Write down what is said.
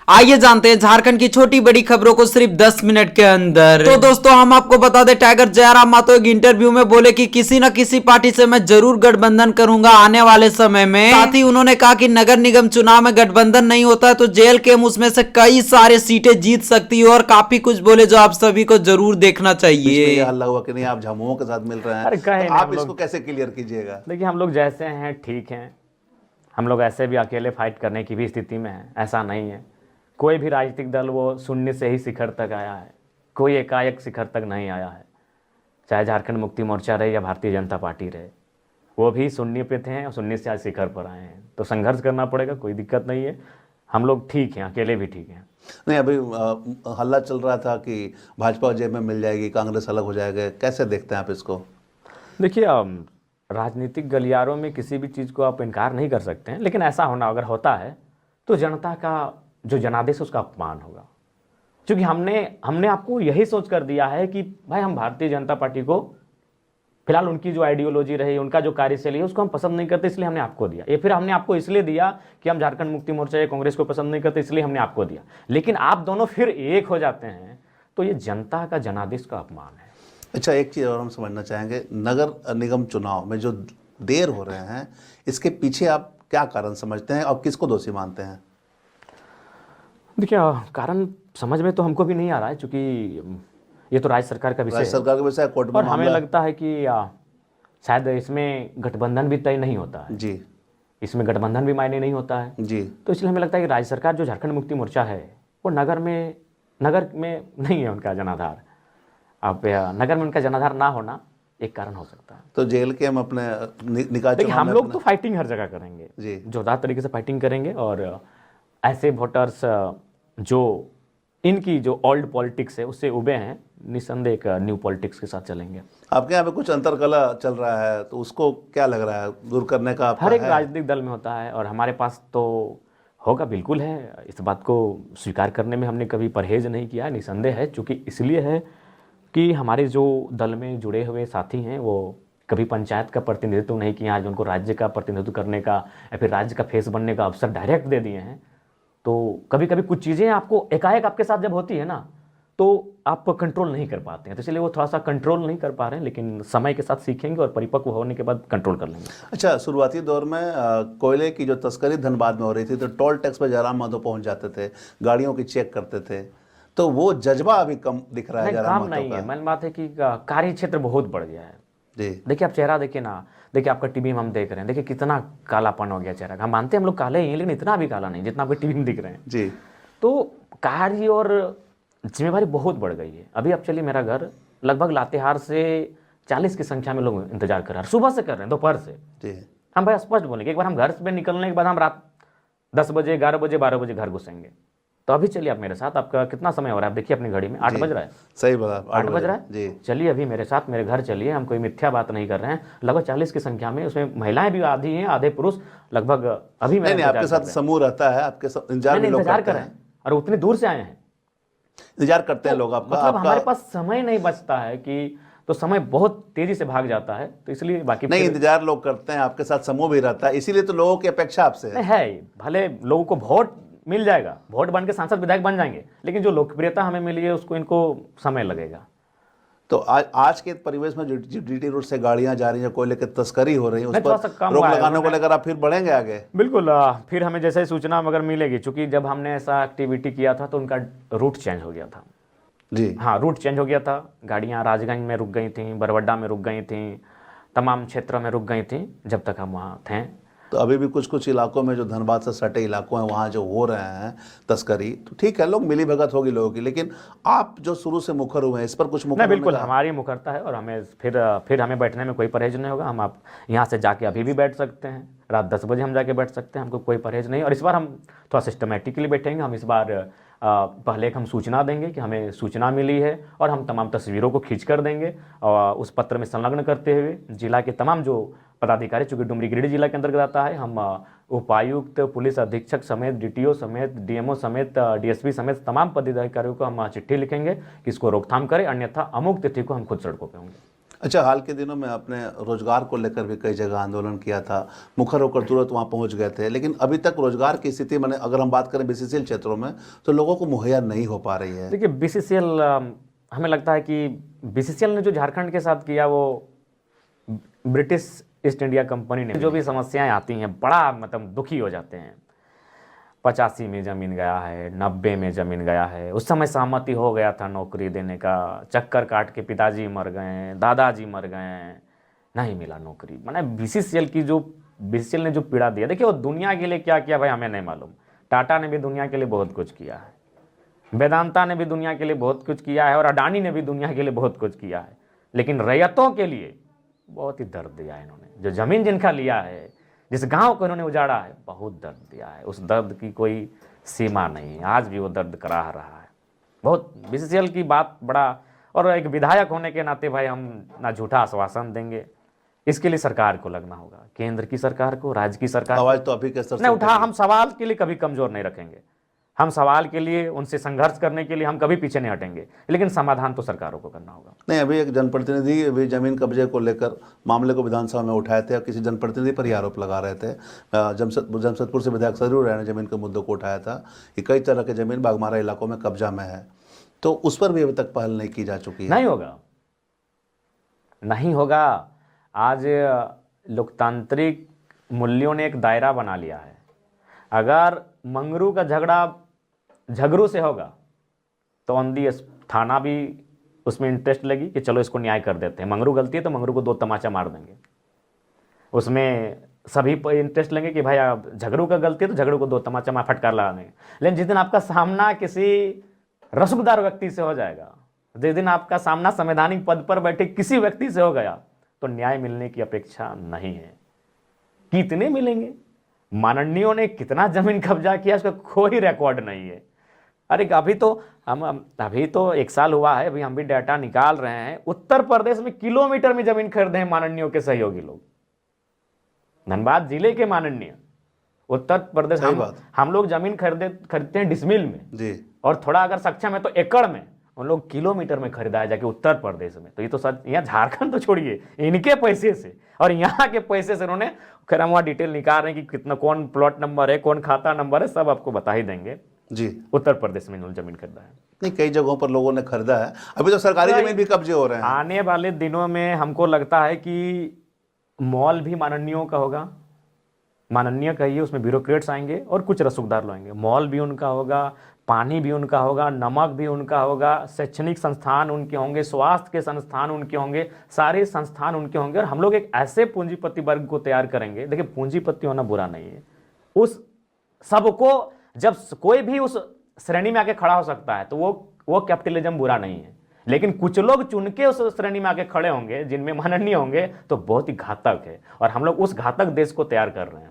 आइए जानते हैं झारखंड की छोटी बड़ी खबरों को सिर्फ 10 मिनट के अंदर। तो दोस्तों हम आपको बता दें, टाइगर जयराम मातो एक इंटरव्यू में बोले कि किसी न किसी पार्टी से मैं जरूर गठबंधन करूंगा आने वाले समय में। साथ ही उन्होंने कहा कि नगर निगम चुनाव में गठबंधन नहीं होता है तो जेल के उसमें से कई सारे सीटें जीत सकती है और काफी कुछ बोले जो आप सभी को जरूर देखना चाहिए। ये हल्ला हुआ कि नहीं आप झामुमो के साथ मिल रहे हैं, अरे कहे तो नहीं, आप हम इसको लोग कैसे क्लियर कीजिएगा? देखिए हम लोग जैसे हैं ठीक हैं। हम लोग ऐसे भी अकेले फाइट करने की भी स्थिति में हैं, ऐसा नहीं है। कोई भी राजनीतिक दल वो शून्य से ही शिखर तक आया है, कोई एकाएक शिखर तक नहीं आया है। चाहे झारखंड मुक्ति मोर्चा रहे या भारतीय जनता पार्टी रहे, वो भी शून्य पे थे और शून्य से आज शिखर पर आए हैं। तो संघर्ष करना पड़ेगा, कोई दिक्कत नहीं है। हम लोग ठीक हैं, अकेले भी ठीक हैं। नहीं, अभी हल्ला चल रहा था कि भाजपा जेब में मिल जाएगी, कांग्रेस अलग हो जाएगा, कैसे देखते हैं आप इसको? देखिए राजनीतिक गलियारों में किसी भी चीज़ को आप इनकार नहीं कर सकते हैं, लेकिन ऐसा होना अगर होता है तो जनता का जो जनादेश उसका अपमान होगा। क्योंकि हमने आपको यही सोच कर दिया है कि भाई हम भारतीय जनता पार्टी को फिलहाल उनकी जो आइडियोलॉजी रही, उनका जो कार्यशैली है उसको हम पसंद नहीं करते, इसलिए हमने आपको दिया। ये फिर हमने आपको इसलिए दिया कि हम झारखंड मुक्ति मोर्चा या कांग्रेस को पसंद नहीं करते, इसलिए हमने आपको दिया। लेकिन आप दोनों फिर एक हो जाते हैं तो ये जनता का जनादेश का अपमान है। अच्छा, एक चीज़ और हम समझना चाहेंगे, नगर निगम चुनाव में जो देर हो रहे हैं इसके पीछे आप क्या कारण समझते हैं और किसको दोषी मानते हैं? देखिए कारण समझ में तो हमको भी नहीं आ रहा है, क्योंकि ये तो राज्य सरकार का विषय है। राज्य सरकार के विषय कोर्ट में और हमें मामला लगता है कि शायद इसमें गठबंधन भी तय नहीं होता है। जी इसमें गठबंधन भी मायने नहीं होता है। जी। तो इसलिए हमें लगता है कि राज्य सरकार जो झारखंड मुक्ति मोर्चा है वो नगर में नहीं है उनका जनाधार। अब नगर में उनका जनाधार ना होना एक कारण हो सकता है। तो जेल के हम अपने निकाय देखिए चुनाव हम में लोग अपने- तो फाइटिंग हर जगह करेंगे जी। जोरदार तरीके से फाइटिंग करेंगे और ऐसे वोटर्स जो इनकी जो ओल्ड पॉलिटिक्स है उससे उबे हैं, निस्संदेह एक न्यू पॉलिटिक्स के साथ चलेंगे। आपके यहाँ पे कुछ अंतरकला चल रहा है तो उसको क्या लग रहा है दूर करने का आपका हर एक है? राजनीतिक दल में होता है और हमारे पास तो होगा, बिल्कुल है। इस बात को स्वीकार करने में हमने कभी परहेज नहीं किया, निसंदेह है। चूँकि इसलिए है कि हमारे जो दल में जुड़े हुए साथी हैं वो कभी पंचायत का प्रतिनिधित्व नहीं किया, आज उनको राज्य का प्रतिनिधित्व करने का या फिर राज्य का फेस बनने का अवसर डायरेक्ट दे दिए हैं। तो कभी कभी कुछ चीज़ें आपको एकाएक आपके साथ जब होती है ना तो आप कंट्रोल नहीं कर पाते हैं, तो इसलिए वो थोड़ा सा कंट्रोल नहीं कर पा रहे हैं, लेकिन समय के साथ सीखेंगे और परिपक्व होने के बाद कंट्रोल कर लेंगे। अच्छा, शुरुआती दौर में कोयले की जो तस्करी धनबाद में हो रही थी तो टोल टैक्स पे जयराम माधो पहुंच जाते थे, गाड़ियों की चेक करते थे, तो वो जज्बा अभी कम दिख रहा है नहीं, जयराम काम माधो नहीं का। है। मेन बात है कि कार्य क्षेत्र बहुत बढ़ गया है। जी देखिए आप चेहरा देखिए ना, देखिए आपका टीवी में हम देख रहे हैं, देखिए कितना कालापन हो गया चेहरा का। हम मानते हैं हम लोग काले ही हैं, लेकिन इतना भी काला नहीं जितना आपके टीवी में दिख रहे हैं। जी। तो कार्य और जिम्मेवारी बहुत बढ़ गई है। अभी आप चलिए, मेरा घर लगभग लातेहार से 40 की संख्या में लोग इंतजार कर रहे हैं, सुबह से कर रहे हैं, दोपहर से। जी। हम भाई स्पष्ट बोलेंगे, एक बार हम घर से निकलने के बाद हम रात 10 बजे 11 बजे 12 बजे घर घुसेंगे। तो अभी चलिए आप मेरे साथ, आपका कितना समय हो रहा है? आप देखिए अपनी घड़ी में 8 बज रहा है। सही बात, 8 बज रहा है जी। चलिए अभी मेरे साथ मेरे घर चलिए, हम कोई मिथ्या बात नहीं कर रहे हैं। लगभग 40 की संख्या में, उसमें महिलाएं भी आधी हैं, आधे पुरुष लगभग। अभी नहीं, आपके साथ समूह रहता है, आपके साथ इंतजार भी लोग इंतजार करते कर रहे हैं, हैं और उतनी दूर से आए हैं। इंतजार करते हैं लोग आपका। मतलब हमारे पास समय नहीं बचता है कि, तो समय बहुत तेजी से भाग जाता है, तो इसलिए बाकी नहीं, इंतजार लोग करते हैं, आपके साथ समूह भी रहता है, इसीलिए तो लोगों की अपेक्षा आपसे है। है। भले लोगों को वोट मिल जाएगा, वोट बन के सांसद विधायक बन जाएंगे, लेकिन जो लोकप्रियता हमें मिली है उसको इनको समय लगेगा। तो आज के परिवेश में जो जीटी रोड से गाड़ियां जा रही हैं, कोयले की तस्करी हो रही है, उस नहीं, थोड़ा सा पर कम रोक हुआ है। लगाने को लेकर आप फिर बढ़ेंगे आगे? बिल्कुल। फिर हमें जैसे ही सूचना अगर मिलेगी, चूंकि जब हमने ऐसा एक्टिविटी किया था तो उनका रूट चेंज हो गया था। जी हाँ, रूट चेंज हो गया था। गाड़ियाँ राजगंज में रुक गई थी, बरवड्डा में रुक गई थी, तमाम क्षेत्रों में रुक गई थी जब तक हम वहाँ थे। तो अभी भी कुछ कुछ इलाकों में जो धनबाद से सटे इलाकों हैं वहाँ जो हो रहे हैं तस्करी, तो ठीक है, लोग मिली भगत होगी लोगों की, लेकिन आप जो शुरू से मुखर हुए हैं इस पर कुछ मुखर नहीं, होने बिल्कुल का- हमारी मुखरता है और हमें फिर हमें बैठने में कोई परहेज नहीं होगा। हम आप यहाँ से जाके अभी भी बैठ सकते हैं, रात 10 बजे हम जाके बैठ सकते हैं, हमको कोई परहेज नहीं। और इस बार हम थोड़ा सिस्टमेटिकली बैठेंगे। हम इस बार पहले एक हम सूचना देंगे कि हमें सूचना मिली है और हम तमाम तस्वीरों को खींच कर देंगे और उस पत्र में संलग्न करते हुए जिला के तमाम जो पदाधिकारी, चूँकि डुमरी गिरिडीह जिला के अंतर्गत आता है, हम उपायुक्त, पुलिस अधीक्षक समेत, डीटीओ समेत, डीएमओ समेत, डीएसपी समेत तमाम पदाधिकारियों को हम चिट्ठी लिखेंगे कि इसको रोकथाम करें, अन्यथा अमुक तिथि को हम खुद सड़कों पे होंगे। अच्छा, हाल के दिनों में आपने रोजगार को लेकर भी कई जगह आंदोलन किया था, मुखर होकर तुरंत वहाँ पहुँच गए थे, लेकिन अभी तक रोजगार की स्थिति मैंने अगर हम बात करें बीसीसीएल क्षेत्रों में तो लोगों को मुहैया नहीं हो पा रही है। देखिए बीसीसीएल, हमें लगता है कि बीसीसीएल ने जो झारखंड के साथ किया वो ब्रिटिश ईस्ट इंडिया कंपनी ने, जो भी समस्याएं आती हैं बड़ा मतलब दुखी हो जाते हैं। 85 में ज़मीन गया है, 90 में ज़मीन गया है, उस समय सहमति हो गया था नौकरी देने का, चक्कर काट के पिताजी मर गए, दादाजी मर गए, नहीं मिला नौकरी। मैंने बीसीसीएल ने जो पीड़ा दिया, देखिए वो दुनिया के लिए क्या किया भाई हमें नहीं मालूम। टाटा ने भी दुनिया के लिए बहुत कुछ किया है, वेदांता ने भी दुनिया के लिए बहुत कुछ किया है, और अडानी ने भी दुनिया के लिए बहुत कुछ किया है, लेकिन रैयतों के लिए बहुत ही दर्द दिया है इन्होंने। जो ज़मीन जिनका लिया है, जिस गांव को इन्होंने उजाड़ा है, बहुत दर्द दिया है। उस दर्द की कोई सीमा नहीं है, आज भी वो दर्द कराह रहा है बहुत। बीसीसीएल की बात बड़ा, और एक विधायक होने के नाते भाई हम ना झूठा आश्वासन देंगे, इसके लिए सरकार को लगना होगा, केंद्र की सरकार को, राज्य की सरकार आवाज तो अभी के स्तर से नहीं उठा। हम सवाल के लिए कभी कमजोर नहीं रखेंगे, हम सवाल के लिए उनसे संघर्ष करने के लिए हम कभी पीछे नहीं हटेंगे, लेकिन समाधान तो सरकारों को करना होगा। नहीं, अभी एक जनप्रतिनिधि अभी जमीन कब्जे को लेकर मामले को विधानसभा में उठाए थे और किसी जनप्रतिनिधि पर ही आरोप लगा रहे थे। जमशेदपुर से विधायक सरयू राय ने जमीन के मुद्दों को उठाया था कि कई तरह के जमीन बाघमारा इलाकों में कब्जा में है, तो उस पर भी अभी तक पहल नहीं की जा चुकी है। नहीं होगा, नहीं होगा। आज लोकतांत्रिक मूल्यों ने एक दायरा बना लिया है। अगर मंगरू का झगड़ा झगड़ू से होगा तो ऑन दी थाना भी उसमें इंटरेस्ट लगी कि चलो इसको न्याय कर देते हैं। मंगरू गलती है तो मंगरू को 2 तमाचा मार देंगे, उसमें सभी इंटरेस्ट लेंगे कि भाई अब झगड़ू का गलती है तो झगड़ू को 2 तमाचा मार फटकार लगा देंगे। लेकिन जिस दिन आपका सामना किसी रसूखदार व्यक्ति से हो जाएगा, जिस दिन आपका सामना संवैधानिक पद पर बैठे किसी व्यक्ति से हो गया, तो न्याय मिलने की अपेक्षा नहीं है। कितने मिलेंगे, माननीयों ने कितना जमीन कब्जा किया, उसका कोई रिकॉर्ड नहीं है। अरे अभी तो 1 साल हुआ है, अभी हम भी डाटा निकाल रहे हैं। उत्तर प्रदेश में किलोमीटर में जमीन खरीदे हैं माननीयों के सहयोगी लोग, धनबाद जिले के माननीय उत्तर प्रदेश। हम लोग जमीन खरीदते हैं डिसमिल में जी, और थोड़ा अगर सक्षम है तो एकड़ में, उन लोग किलोमीटर में खरीदाया जाके उत्तर प्रदेश में। तो ये तो सच, यहाँ झारखंड तो छोड़िए, इनके पैसे से और यहाँ के पैसे से उन्होंने, खैर हम वहाँ डिटेल निकाल रहे हैं कि कितना, कौन प्लॉट नंबर है, कौन खाता नंबर है, सब आपको बता ही देंगे जी। उत्तर प्रदेश में इन्होंने जमीन खरीदा है। नहीं, कई जगहों पर लोगों ने खरीदा है, अभी तो सरकारी जमीन भी कब्जे हो रहे हैं। आने वाले दिनों में हमको लगता है कि मॉल भी माननीयों का होगा, माननीय कहिए, उसमें ब्यूरोक्रेट्स आएंगे और कुछ रसूखदार लोग आएंगे। मॉल भी उनका होगा, पानी भी उनका होगा, नमक भी उनका होगा, शैक्षणिक संस्थान उनके होंगे, स्वास्थ्य के संस्थान उनके होंगे, सारे संस्थान उनके होंगे। और हम लोग एक ऐसे पूंजीपति वर्ग को तैयार करेंगे। देखिए पूंजीपति होना बुरा नहीं है, उस सबको, जब कोई भी उस श्रेणी में आके खड़ा हो सकता है तो वो कैपिटलिज्म बुरा नहीं है। लेकिन कुछ लोग चुन के उस श्रेणी में आके खड़े होंगे जिनमें माननीय होंगे, तो बहुत ही घातक है। और हम लोग उस घातक देश को तैयार कर रहे हैं।